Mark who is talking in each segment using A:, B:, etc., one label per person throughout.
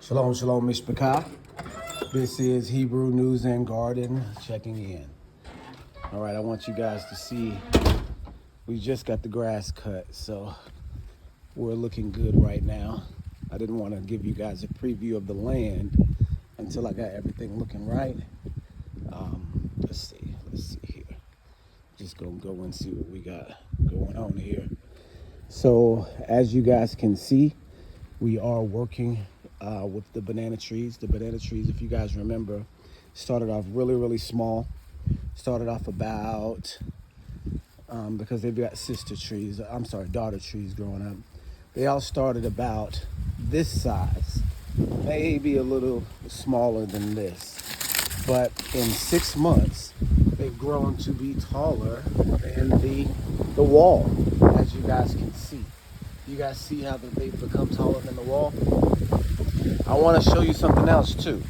A: Shalom, shalom, Mishpachah. This is Hebrew News and Garden checking in. All right, I want you guys to see we just got the grass cut, so we're looking good right now. I didn't want to give you guys a preview of the land until I got everything looking right. Let's see here. Just gonna go and see what we got going on here. So as you guys can see, we are working with the banana trees. The banana trees, if you guys remember, started off really small. Started off about, because they've got daughter trees growing up. They all started about this size, maybe a little smaller than this. But in 6 months, they've grown to be taller than the wall, as you guys can see. You guys see how they've become taller than the wall? I want to show you something else too.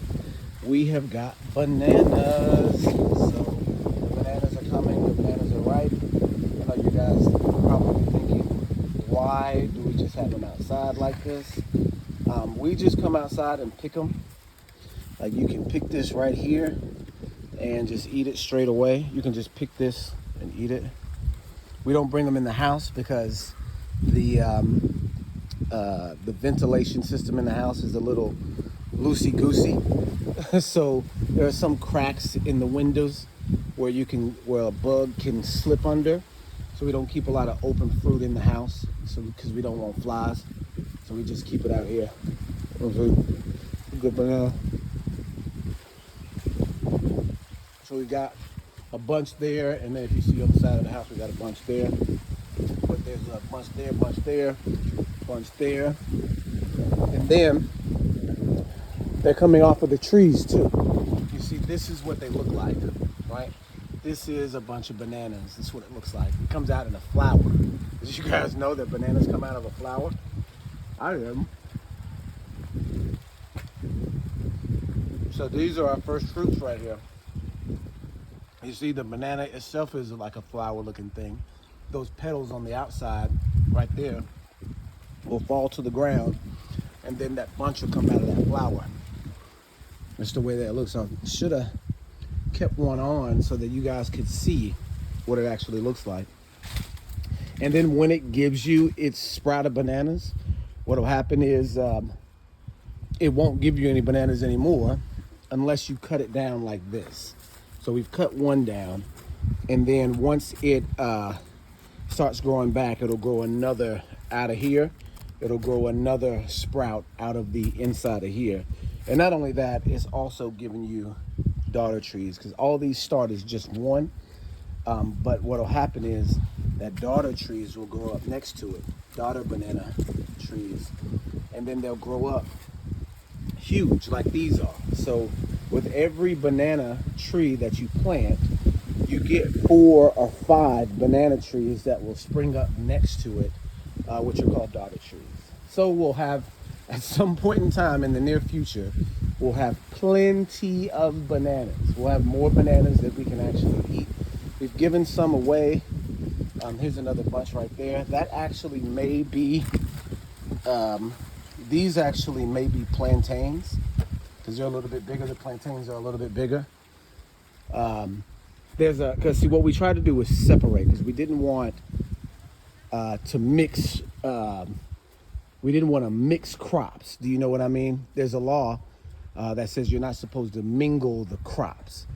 A: We have got bananas. So the bananas are coming, the bananas are ripe. I know you guys are probably thinking, why do we just have them outside like this? We just come outside and pick them. Like you can pick this right here and just eat it straight away. You can just pick this and eat it. We don't bring them in the house because the ventilation system in the house is a little loosey-goosey. So there are some cracks in the windows where a bug can slip under. So we don't keep a lot of open fruit in the house, because we don't want flies. So we just keep it out here. Good banana. So we got a bunch there, and then if you see on the side of the house, we got a bunch there. But there's a bunch there, bunch there, bunch there. And then they're coming off of the trees too. You see, this is what they look like, right? This is a bunch of bananas. This is what it looks like. It comes out in a flower. Did you guys know that bananas come out of a flower? I didn't. So these are our first fruits right here. You see, the banana itself is like a flower looking thing. Those petals on the outside right there will fall to the ground, and then that bunch will come out of that flower. That's the way that it looks. I should have kept one on so that you guys could see what it actually looks like. And then when it gives you its sprout of bananas, what will happen is it won't give you any bananas anymore unless you cut it down like this. So we've cut one down, and then once it starts growing back, it'll grow another out of here. It'll grow another sprout out of the inside of here. And not only that, it's also giving you daughter trees, because all these start as just one. But what'll happen is that daughter trees will grow up next to it, daughter banana trees, and then they'll grow up huge like these are. So with every banana tree that you plant, you get 4 or 5 banana trees that will spring up next to it, which are called daughter trees. So we'll have, at some point in time in the near future, we'll have plenty of bananas. We'll have more bananas that we can actually eat. We've given some away. Here's another bunch right there. That actually may be, these actually may be plantains, because they're a little bit bigger. The plantains are a little bit bigger. Because see, what we tried to do was separate, because we didn't want to mix, we didn't want to mix crops. Do you know what I mean? There's a law that says you're not supposed to mingle the crops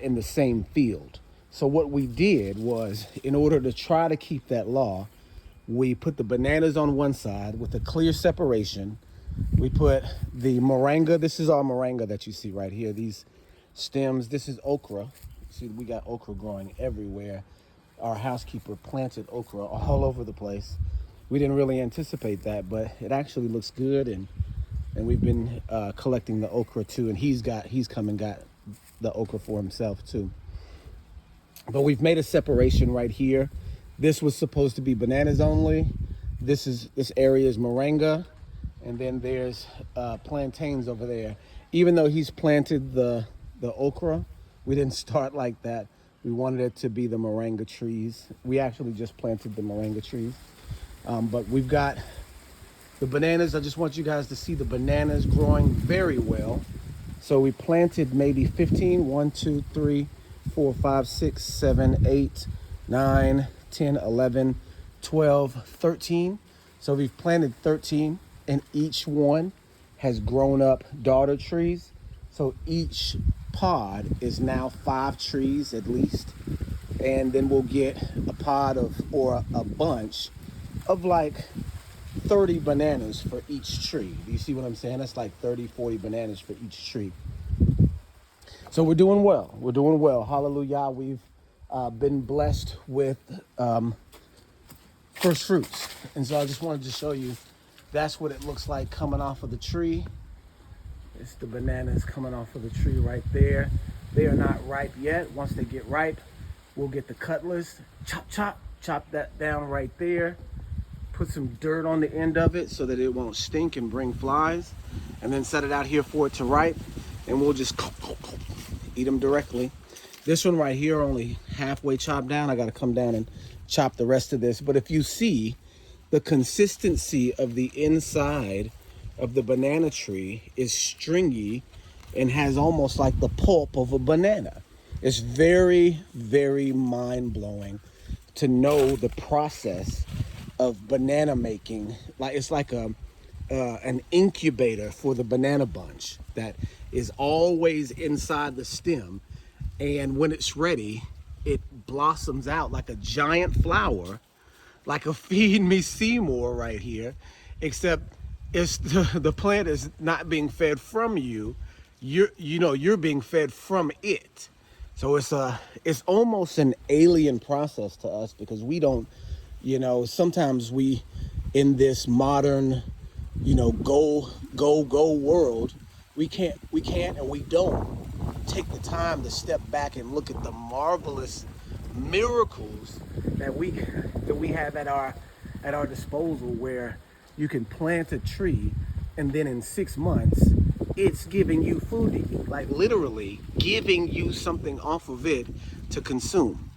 A: in the same field. So what we did was, in order to try to keep that law, we put the bananas on one side with a clear separation. We put the moringa. This is our moringa that you see right here. These stems, this is okra. See, we got okra growing everywhere. Our housekeeper planted okra all over the place. We didn't really anticipate that, but it actually looks good, and we've been collecting the okra too, and he's come and got the okra for himself too. But we've made a separation right here. This was supposed to be bananas only. This area is moringa, and then there's plantains over there. Even though he's planted the okra, we didn't start like that. We wanted it to be the moringa trees. We actually just planted the moringa trees. But we've got The bananas, I just want you guys to see the bananas growing very well. So we planted maybe 15, 1, 2, 3, 4, 5, 6, 7, 8, 9, 10, 11, 12, 13. So we've planted 13 and each one has grown up daughter trees. So each pod is now 5 trees at least. And then we'll get a pod of, or a bunch of like 30 bananas for each tree. Do you see what I'm saying? That's like 30, 40 bananas for each tree. So we're doing well. We're doing well. Hallelujah. We've been blessed with first fruits. And so I just wanted to show you that's what it looks like coming off of the tree. It's the bananas coming off of the tree right there. They are not ripe yet. Once they get ripe, we'll get the cutlass, chop that down right there. Put some dirt on the end of it so that it won't stink and bring flies. And then set it out here for it to ripe. And we'll just eat them directly. This one right here only halfway chopped down. I got to come down and chop the rest of this. But if you see the consistency of the inside of the banana tree is stringy and has almost like the pulp of a banana. It's very, very mind-blowing to know the process of banana making. Like it's like an incubator for the banana bunch that is always inside the stem, and when it's ready, it blossoms out like a giant flower, like a Feed Me Seymour right here, except it's the plant is not being fed from you. You're being fed from it. So it's almost an alien process to us because we don't, sometimes we in this modern, go world, we can't and we don't take the time to step back and look at the marvelous miracles that we have at our disposal, where you can plant a tree and then in 6 months it's giving you food to eat, like literally giving you something off of it to consume.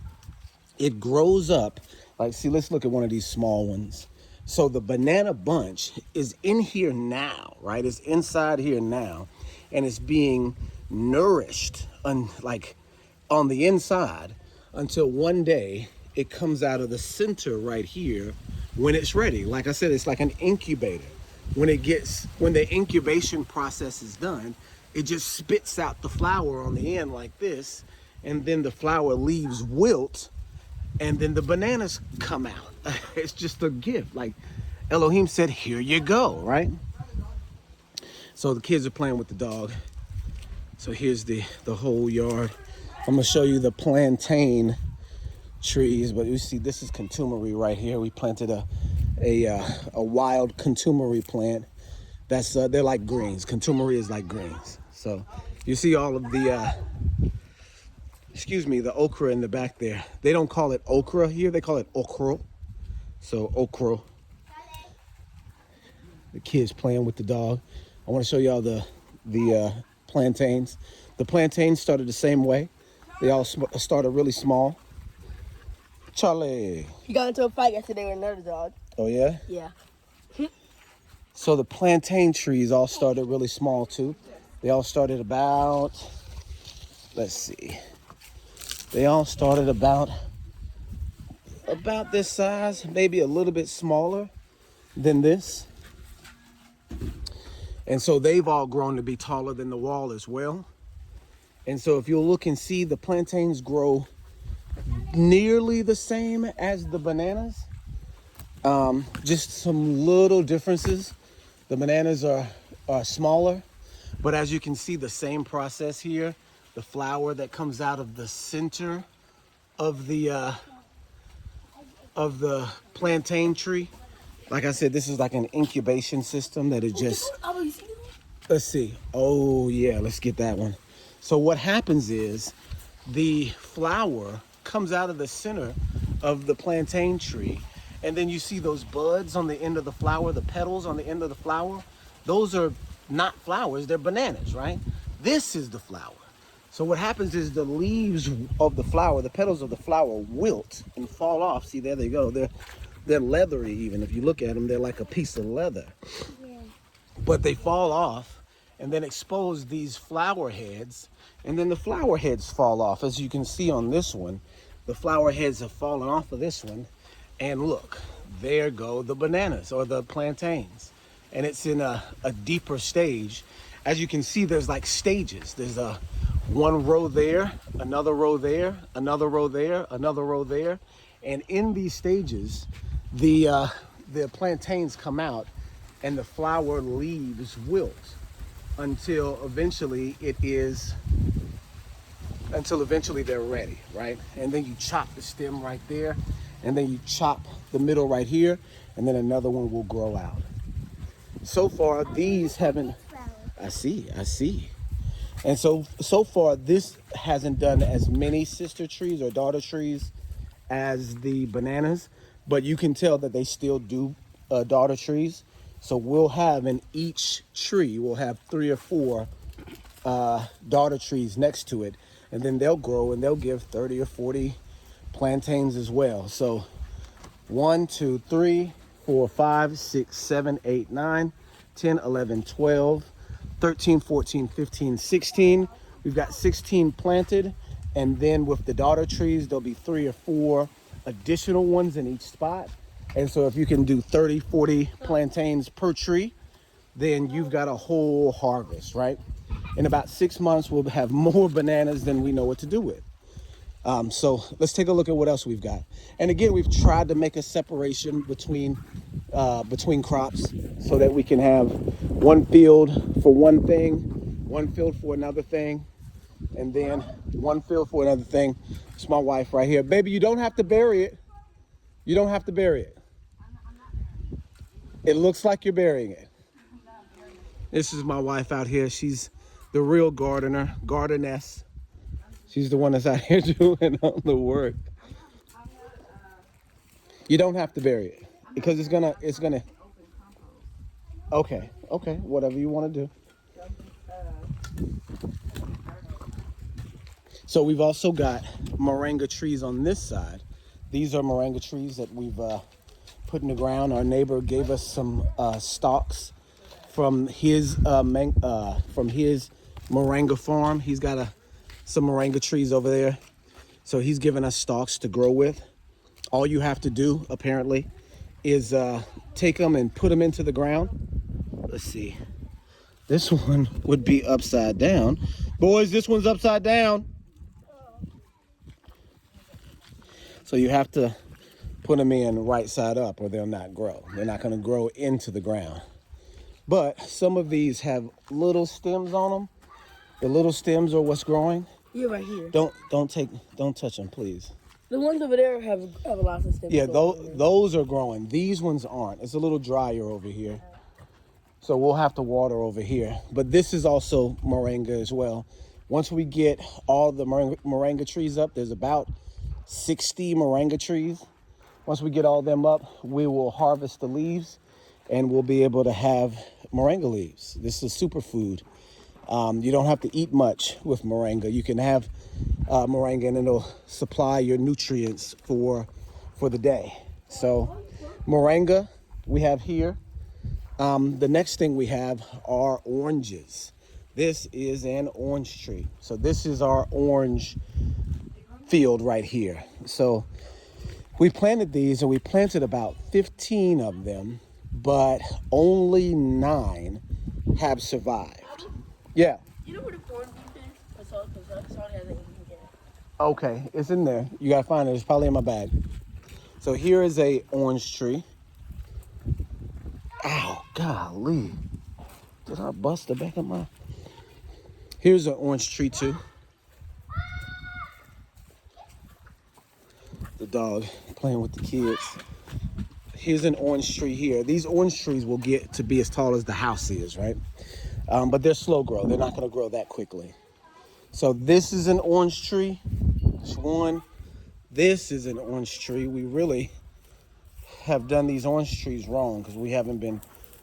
A: It grows up like, see, let's look at one of these small ones. So the banana bunch is in here now, right? It's inside here now, and it's being nourished on the inside until one day it comes out of the center right here when it's ready. Like I said, it's like an incubator. When the incubation process is done, it just spits out the flower on the end like this, and then the flower leaves wilt, and then the bananas come out. It's just a gift. Like Elohim said, here you go, right? So the kids are playing with the dog. So here's the whole yard. I'm gonna show you the plantain trees, but you see this is contumely right here. We planted a wild contumely plant. That's they're like greens. Contumely is like greens. So you see all of the the okra in the back there. They don't call it okra here, they call it okra. So okra. The kids playing with the dog. I want to show y'all the plantains. The plantains started the same way. They all started really small. Charlie.
B: He got into a fight yesterday with another dog.
A: Oh yeah?
B: Yeah.
A: So the plantain trees all started really small too. They all started about, let's see. They all started about this size, maybe a little bit smaller than this. And so they've all grown to be taller than the wall as well. And so if you'll look and see, the plantains grow nearly the same as the bananas. Just some little differences. The bananas are smaller, but as you can see, the same process here. The flower that comes out of the center of the plantain tree. Like I said, this is like an incubation system that is just, let's see. Oh yeah, let's get that one. So what happens is the flower comes out of the center of the plantain tree, and then you see those buds on the end of the flower, the petals on the end of the flower. Those are not flowers, they're bananas, right? This is the flower. So what happens is the leaves of the flower, the petals of the flower wilt and fall off. See, there they go. They're leathery even. If you look at them, they're like a piece of leather.
B: Yeah.
A: But they fall off and then expose these flower heads, and then the flower heads fall off. As you can see on this one, the flower heads have fallen off of this one. And look, there go the bananas or the plantains. And it's in a deeper stage. As you can see, there's like stages. There's a one row there, another row there, another row there, another row there. And in these stages, the plantains come out and the flower leaves wilt until eventually they're ready, right? And then you chop the stem right there, and then you chop the middle right here, and then another one will grow out. So far, these haven't, I see. And so far, this hasn't done as many sister trees or daughter trees as the bananas, but you can tell that they still do daughter trees. So we'll have in each tree, we'll have 3 or 4 daughter trees next to it, and then they'll grow and they'll give 30 or 40 plantains as well. So 1, 2, 3, 4, 5, 6, 7, 8, 9, 10, 11, 12, 13, 14, 15, 16. We've got 16 planted, and then with the daughter trees, there'll be 3 or 4 additional ones in each spot. And so if you can do 30, 40 plantains per tree, then you've got a whole harvest, right? In about 6 months, we'll have more bananas than we know what to do with. So let's take a look at what else we've got. And again, we've tried to make a separation between crops so that we can have one field for one thing, one field for another thing, and then one field for another thing. It's my wife right here. Baby, you don't have to bury it. You don't have to bury it. It looks like you're burying it. This is my wife out here. She's the real gardeness. She's the one that's out here doing all the work. You don't have to bury it because it's gonna. Okay, whatever you want to do. So we've also got moringa trees on this side. These are moringa trees that we've put in the ground. Our neighbor gave us some stalks from his moringa farm. He's got some moringa trees over there. So he's given us stalks to grow with. All you have to do, apparently, is take them and put them into the ground. Let's see. This one would be upside down. Boys, this one's upside down. So you have to put them in right side up or they'll not grow. They're not going to grow into the ground. But some of these have little stems on them. The little stems are what's growing.
B: You're right here.
A: Don't touch them, please.
B: The ones over there have a lot of stems.
A: Yeah, those are growing. These ones aren't. It's a little drier over here. So we'll have to water over here. But this is also moringa as well. Once we get all the moringa trees up, there's about 60 moringa trees. Once we get all them up, we will harvest the leaves and we'll be able to have moringa leaves. This is a superfood. You don't have to eat much with moringa. You can have moringa and it'll supply your nutrients for the day. So moringa we have here. The next thing we have are oranges. This is an orange tree. So this is our orange field right here. So we planted these and we planted about 15 of them, but only 9 have survived. Yeah.
B: You know where the corned beef is? I saw it has an yet.
A: Okay, it's in there. You gotta find it. It's probably in my bag. So here is a orange tree. Ow, golly. Did I bust the back of my... Here's an orange tree too. The dog playing with the kids. Here's an orange tree here. These orange trees will get to be as tall as the house is, right? But they're slow grow. They're not gonna grow that quickly. So this is an orange tree. This one. This is an orange tree. We really have done these orange trees wrong because we haven't been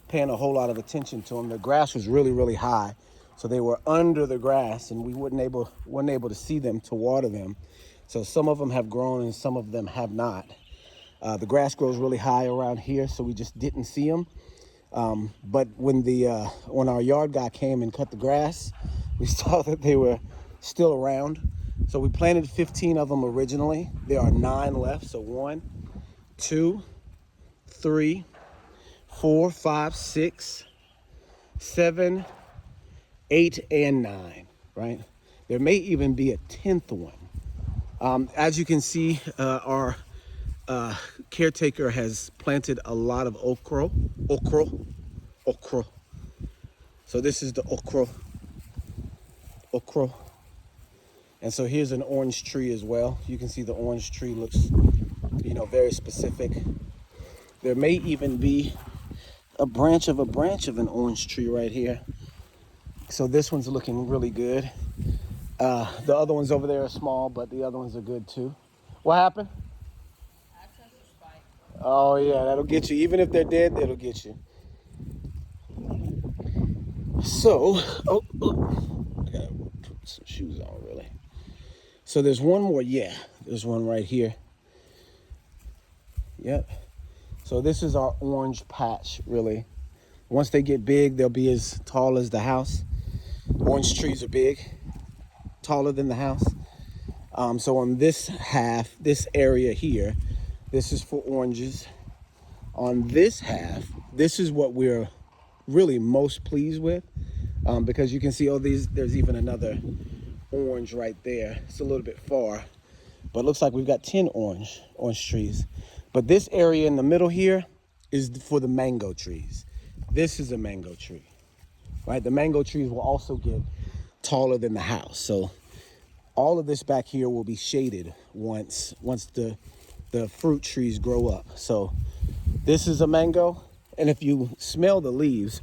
A: paying a whole lot of attention to them. The grass was really, really high. So they were under the grass and we weren't able to see them to water them. So some of them have grown and some of them have not. The grass grows really high around here, so we just didn't see them. But when our yard guy came and cut the grass, we saw that they were still around. So we planted 15 of them originally. There are 9 left. So 1, 2, 3, 4, 5, 6, 7, 8, and 9, right? There may even be a 10th one. As you can see, our caretaker has planted a lot of okra. So this is the okra. And so here's an orange tree as well. You can see the orange tree looks, very specific. There may even be a branch of an orange tree right here. So this one's looking really good. The other ones over there are small, but the other ones are good too. What happened? Oh yeah, that'll get you. Even if they're dead, it'll get you. So, I gotta put some shoes on really. So there's one more, yeah. There's one right here. Yep. So this is our orange patch, really. Once they get big, they'll be as tall as the house. Orange trees are big, taller than the house. So on this half, this area here, this is for oranges. On this half, this is what we're really most pleased with, because you can see, there's even another orange right there. It's a little bit far, but it looks like we've got 10 orange trees. But this area in the middle here is for the mango trees. This is a mango tree, right? The mango trees will also get taller than the house. So all of this back here will be shaded once the fruit trees grow up. So this is a mango, and if you smell the leaves,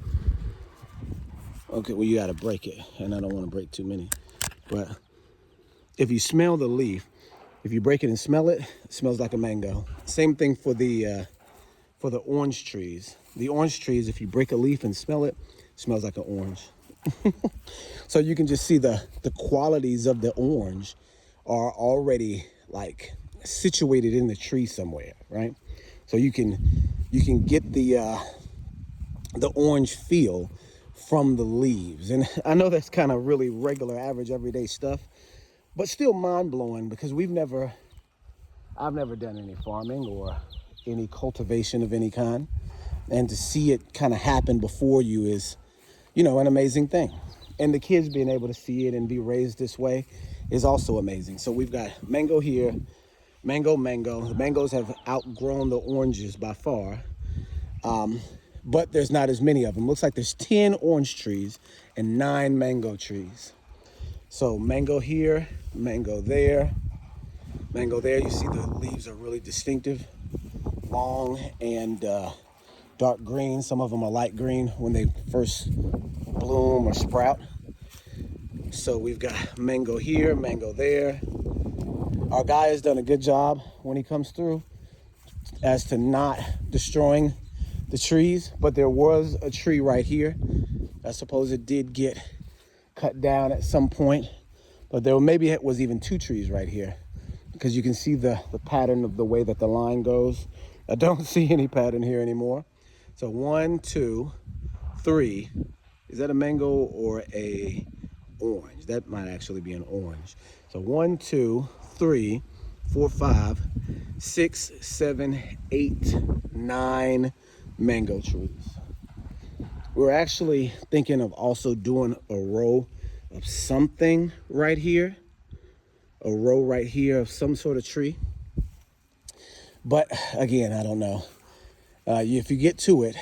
A: okay, well, you got to break it, and I don't want to break too many. But if you smell the leaf, if you break it and smell it, it smells like a mango. Same thing for the orange trees. The orange trees, if you break a leaf and smell it, it smells like an orange. So you can just see the qualities of the orange are already like situated in the tree somewhere, right? So you can get the orange feel from the leaves. And I know that's kind of really regular, average, everyday stuff, but still mind-blowing, because I've never done any farming or any cultivation of any kind. And to see it kind of happen before you is, an amazing thing. And the kids being able to see it and be raised this way is also amazing. So we've got mango here, mango. The mangoes have outgrown the oranges by far. But there's not as many of them. Looks like there's 10 orange trees and 9 mango trees. So mango here, mango there, mango there. You see the leaves are really distinctive, long and dark green. Some of them are light green when they first bloom or sprout. So we've got mango here, mango there. Our guy has done a good job when he comes through as to not destroying the trees, but there was a tree right here. I suppose it did get cut down at some point, but maybe it was even 2 trees right here, because you can see the pattern of the way that the line goes. I don't see any pattern here anymore. So 1, 2, 3. Is that a mango or a orange? That might actually be an orange. So 1, 2, 3, 4, 5, 6, 7, 8, 9 mango trees. We're actually thinking of also doing a row of something right here, a row right here of some sort of tree. But again, I don't know. If you get to it,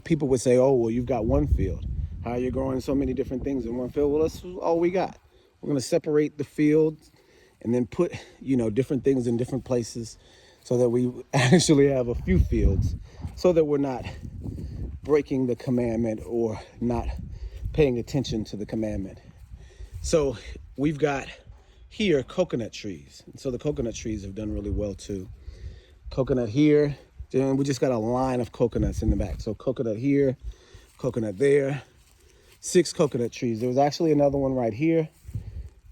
A: people would say, oh, well, you've got one field. How are you growing so many different things in one field? Well, that's all we got. We're going to separate the field and then put, different things in different places so that we actually have a few fields, so that we're not breaking the commandment or not paying attention to the commandment. So we've got here coconut trees. And so the coconut trees have done really well too. Coconut here, and we just got a line of coconuts in the back. So coconut here, coconut there, 6 coconut trees. There was actually another one right here.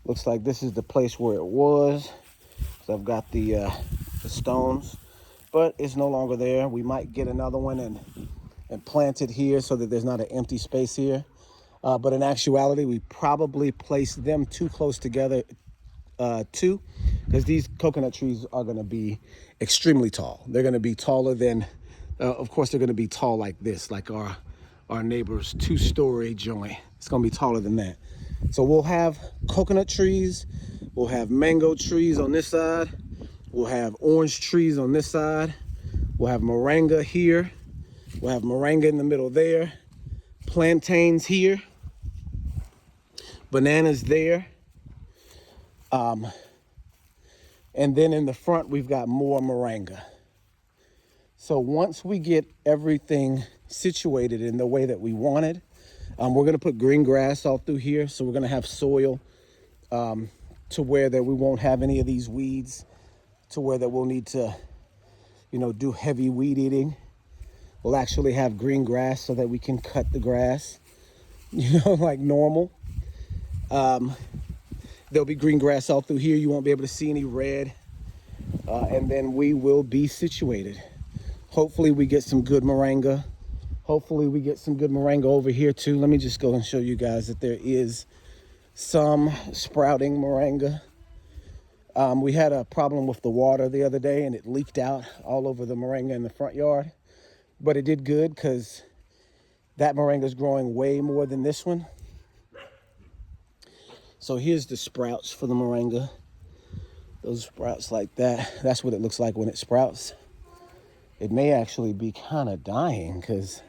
A: Looks like this is the place where it was. So I've got the stones. but it's no longer there. We might get another one and plant it here so that there's not an empty space here. But in actuality, we probably placed them too close together too, because these coconut trees are going to be extremely tall. They're going to be taller than, of course, they're going to be tall like this, like our neighbor's 2-story joint. It's going to be taller than that. So we'll have coconut trees, we'll have mango trees on this side, we'll have orange trees on this side, we'll have moringa here, we'll have moringa in the middle there, plantains here, bananas there. And then in the front, we've got more moringa. So once we get everything situated in the way that we wanted, we're going to put green grass all through here. So we're going to have soil to where that we won't have any of these weeds, to where that we'll need to, do heavy weed eating. We'll actually have green grass so that we can cut the grass, like normal. There'll be green grass all through here. You won't be able to see any red. And then we will be situated. Hopefully we get some good moringa. Hopefully we get some good moringa over here too. Let me just go and show you guys that there is some sprouting moringa. We had a problem with the water the other day and it leaked out all over the moringa in the front yard. But it did good because that moringa is growing way more than this one. So here's the sprouts for the moringa. Those sprouts like that. That's what it looks like when it sprouts. It may actually be kind of dying because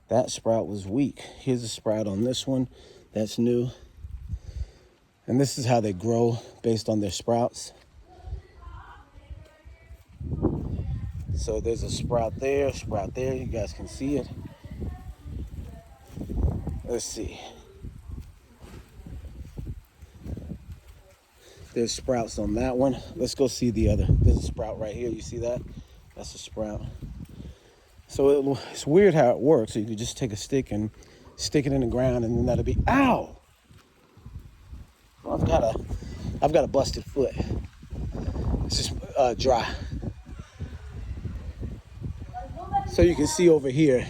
A: that sprout was weak. Here's a sprout on this one. That's new. And this is how they grow based on their sprouts. So there's a sprout there, sprout there. You guys can see it. Let's see. There's sprouts on that one. Let's go see the other. There's a sprout right here. You see that? That's a sprout. So it's weird how it works. So you could just take a stick and stick it in the ground and then that'll be, ow! Well, I've got a busted foot. It's just dry. So you can see over here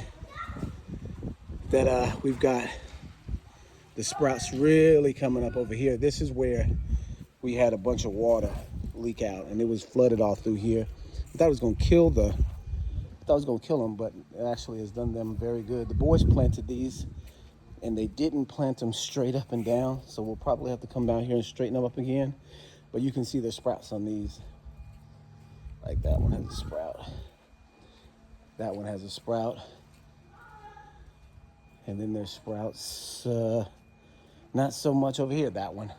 A: that we've got the sprouts really coming up over here. This is where we had a bunch of water leak out and it was flooded all through here. I thought it was going to kill them, but it actually has done them very good. The boys planted these and they didn't plant them straight up and down. So we'll probably have to come down here and straighten them up again. But you can see the sprouts on these. Like that one has a sprout. That one has a sprout. And then there's sprouts, not so much over here, that one.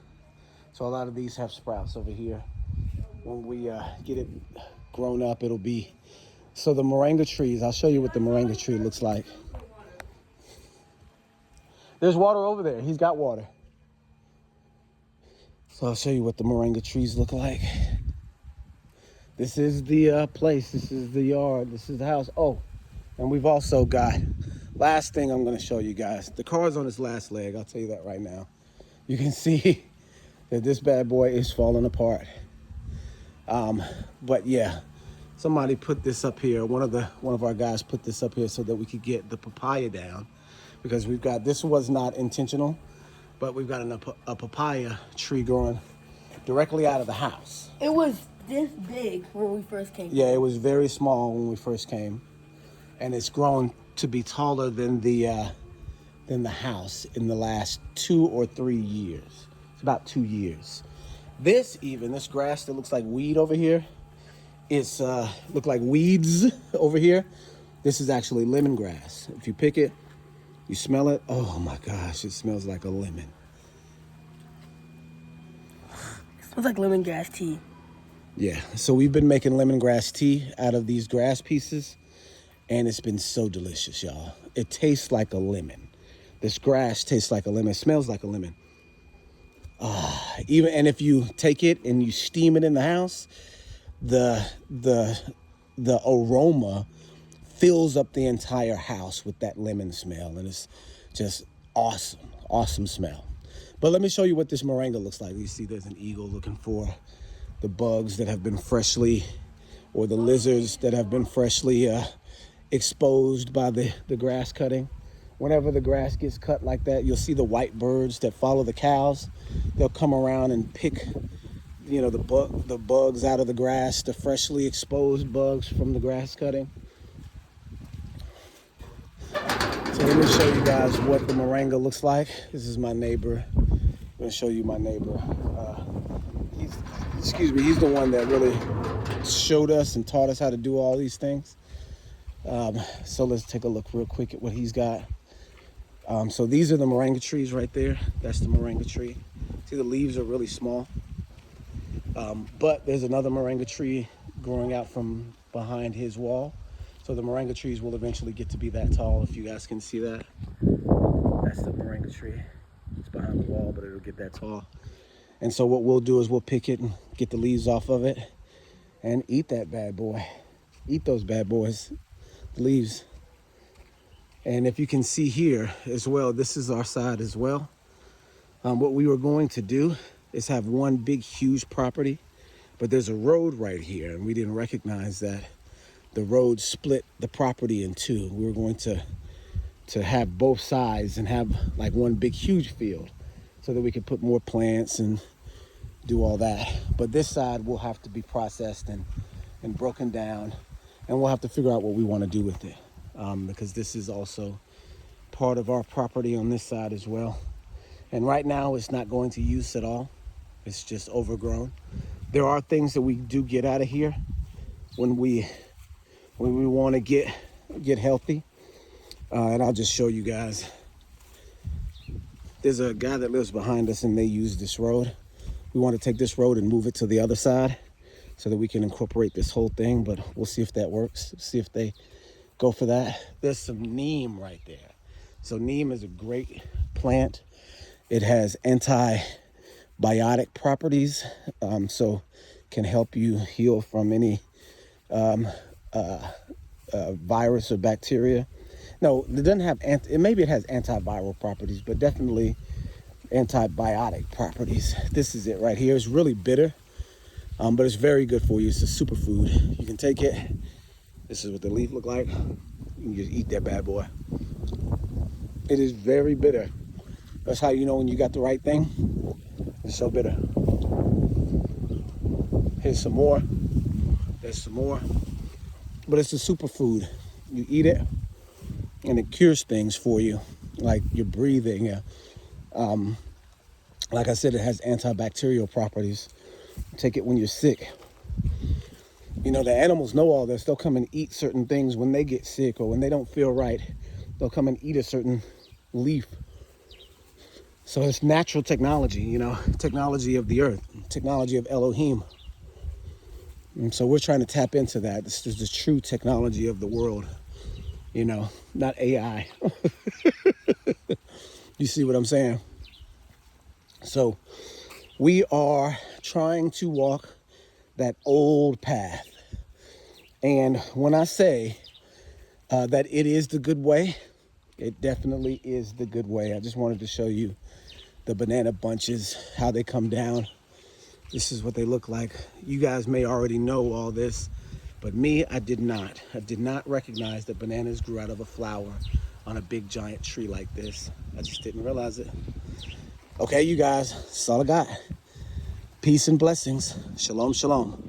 A: So a lot of these have sprouts over here. When we get it grown up, it'll be... So the moringa trees, I'll show you what the moringa tree looks like. There's water over there. He's got water. So I'll show you what the moringa trees look like. This is the place. This is the yard. This is the house. Oh, and we've also got... Last thing I'm going to show you guys. The car's on its last leg. I'll tell you that right now. You can see that this bad boy is falling apart. But yeah, somebody put this up here. One of our guys put this up here so that we could get the papaya down, because we've got, this was not intentional, but we've got a papaya tree growing directly out of the house.
B: It was this big when we first came.
A: Yeah, it was very small when we first came, and it's grown to be taller than the house in the last 2 or 3 years. It's about 2 years. This grass that looks like weed over here, it's look like weeds over here. This is actually lemongrass. If you pick it, you smell it. Oh my gosh, it smells like a lemon.
B: It smells like lemongrass tea.
A: Yeah, so we've been making lemongrass tea out of these grass pieces, and it's been so delicious, y'all. It tastes like a lemon. This grass tastes like a lemon. It smells like a lemon. And if you take it and you steam it in the house, the aroma fills up the entire house with that lemon smell, and it's just awesome smell. But let me show you what this moringa looks like. You see there's an eagle looking for the bugs that have been freshly or the lizards that have been freshly exposed by the grass cutting. Whenever the grass gets cut like that, you'll see the white birds that follow the cows. They'll come around and pick, you know, the bugs out of the grass, the freshly exposed bugs from the grass cutting. So let me show you guys what the moringa looks like. This is my neighbor. I'm gonna show you my neighbor. He's the one that really showed us and taught us how to do all these things. So let's take a look real quick at what he's got. So these are the moringa trees right there. That's the moringa tree. See, the leaves are really small. But there's another moringa tree growing out from behind his wall. So the moringa trees will eventually get to be that tall, if you guys can see that. That's the moringa tree. It's behind the wall, but it'll get that tall. And so what we'll do is we'll pick it and get the leaves off of it and eat that bad boy. Eat those bad boys, the leaves. And if you can see here as well, this is our side as well. What we were going to do is have one big, huge property, but there's a road right here, and we didn't recognize that the road split the property in two. We were going to have both sides and have like one big, huge field so that we could put more plants and do all that. But this side will have to be processed and broken down, and we'll have to figure out what we want to do with it, because this is also part of our property on this side as well. And right now it's not going to use at all. It's just overgrown. There are things that we do get out of here when we want to get healthy. And I'll just show you guys. There's a guy that lives behind us and they use this road. We want to take this road and move it to the other side so that we can incorporate this whole thing, but we'll see if that works. See if they go for that. There's some neem right there. So neem is a great plant. It has antibiotic properties, so can help you heal from any virus or bacteria. No, it doesn't have, maybe it has antiviral properties, but definitely antibiotic properties. This is it right here. It's really bitter, but it's very good for you. It's a superfood. You can take it. This is what the leaf look like. You can just eat that bad boy. It is very bitter. That's how you know when you got the right thing. It's so bitter. Here's some more. There's some more. But it's a superfood. You eat it, and it cures things for you, like your breathing. Like I said, it has antibacterial properties. Take it when you're sick. You know, the animals know all this. They'll come and eat certain things when they get sick or when they don't feel right. They'll come and eat a certain leaf. So it's natural technology, you know, technology of the earth, technology of Elohim. And so we're trying to tap into that. This is the true technology of the world, you know, not AI. You see what I'm saying? So we are trying to walk that old path. And when I say that it is the good way, it definitely is the good way. I just wanted to show you the banana bunches, how they come down. This is what they look like. You guys may already know all this, but me, I did not. I did not recognize that bananas grew out of a flower on a big giant tree like this. I just didn't realize it. Okay, you guys, that's all I got. Peace and blessings. Shalom, shalom.